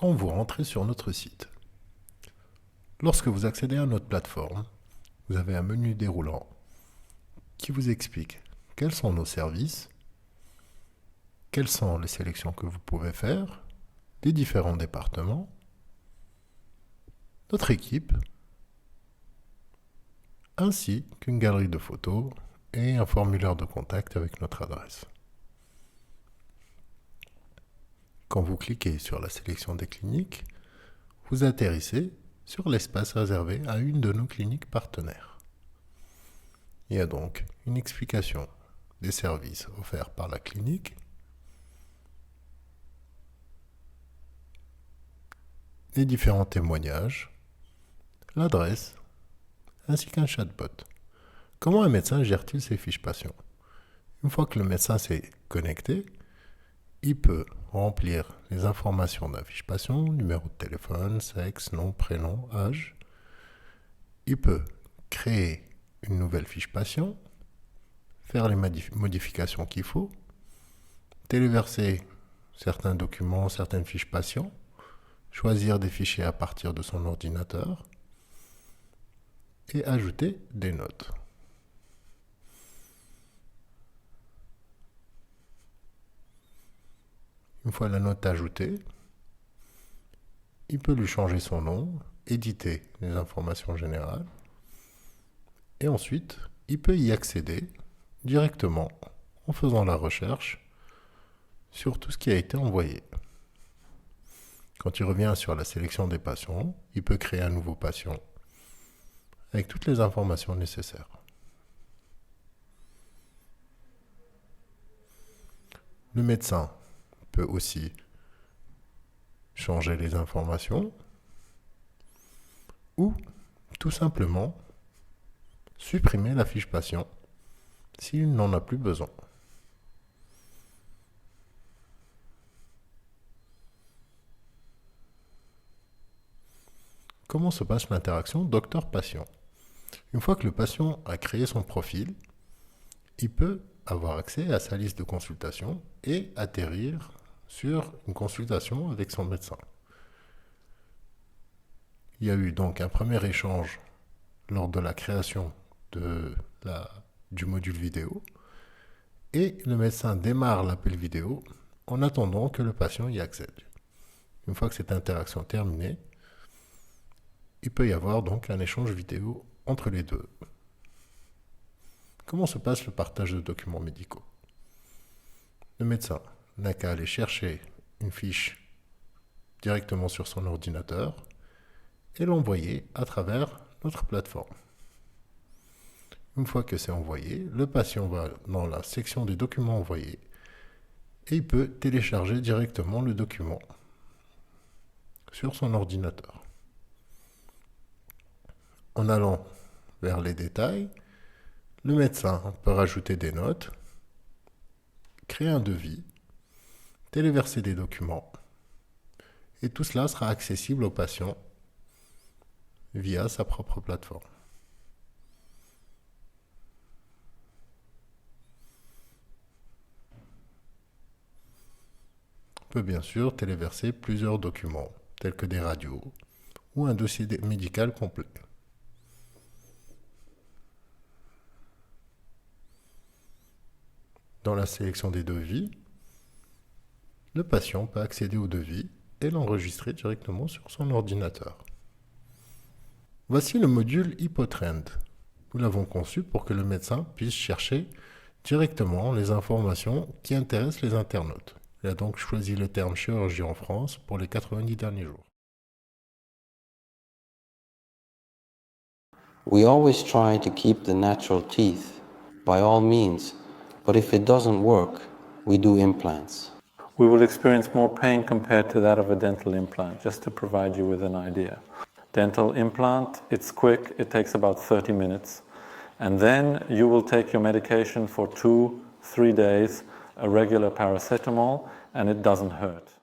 quand vous rentrez sur notre site. Lorsque vous accédez à notre plateforme, vous avez un menu déroulant qui vous explique quels sont nos services, quelles sont les sélections que vous pouvez faire, les différents départements, notre équipe, ainsi qu'une galerie de photos et un formulaire de contact avec notre adresse. Quand vous cliquez sur la sélection des cliniques, vous atterrissez sur l'espace réservé à une de nos cliniques partenaires. Il y a donc une explication des services offerts par la clinique, les différents témoignages, l'adresse, ainsi qu'un chatbot. Comment un médecin gère-t-il ses fiches patients? Une fois que le médecin s'est connecté, il peut remplir les informations d'un fiche patient, numéro de téléphone, sexe, nom, prénom, âge. Il peut créer une nouvelle fiche patient, faire les modifications qu'il faut, téléverser certains documents, certaines fiches patients, choisir des fichiers à partir de son ordinateur et ajouter des notes. Une fois la note ajoutée, il peut lui changer son nom, éditer les informations générales et ensuite il peut y accéder directement en faisant la recherche sur tout ce qui a été envoyé. Quand il revient sur la sélection des patients, il peut créer un nouveau patient avec toutes les informations nécessaires. Le médecin peut aussi changer les informations ou tout simplement supprimer la fiche patient s'il n'en a plus besoin. Comment se passe l'interaction docteur-patient? Une fois que le patient a créé son profil, il peut avoir accès à sa liste de consultation et atterrir sur une consultation avec son médecin. Il y a eu donc un premier échange lors de la création du module vidéo et le médecin démarre l'appel vidéo en attendant que le patient y accède. Une fois que cette interaction est terminée, il peut y avoir donc un échange vidéo entre les deux. Comment se passe le partage de documents médicaux? Le médecin n'a qu'à aller chercher une fiche directement sur son ordinateur et l'envoyer à travers notre plateforme. Une fois que c'est envoyé, le patient va dans la section des documents envoyés et il peut télécharger directement le document sur son ordinateur. En allant vers les détails, le médecin peut rajouter des notes, créer un devis, téléverser des documents, et tout cela sera accessible au patient via sa propre plateforme. On peut bien sûr téléverser plusieurs documents, tels que des radios ou un dossier médical complet. Dans la sélection des devis, le patient peut accéder au devis et l'enregistrer directement sur son ordinateur. Voici le module HypoTrend. Nous l'avons conçu pour que le médecin puisse chercher directement les informations qui intéressent les internautes. Il a donc choisi le terme chirurgie en France pour les 90 derniers jours. We always try to keep the natural teeth, by all means, but if it doesn't work, we do implants. We will experience more pain compared to that of a dental implant, just to provide you with an idea. Dental implant, it's quick, it takes about 30 minutes, and then you will take your medication for 2-3 days, a regular paracetamol, and it doesn't hurt.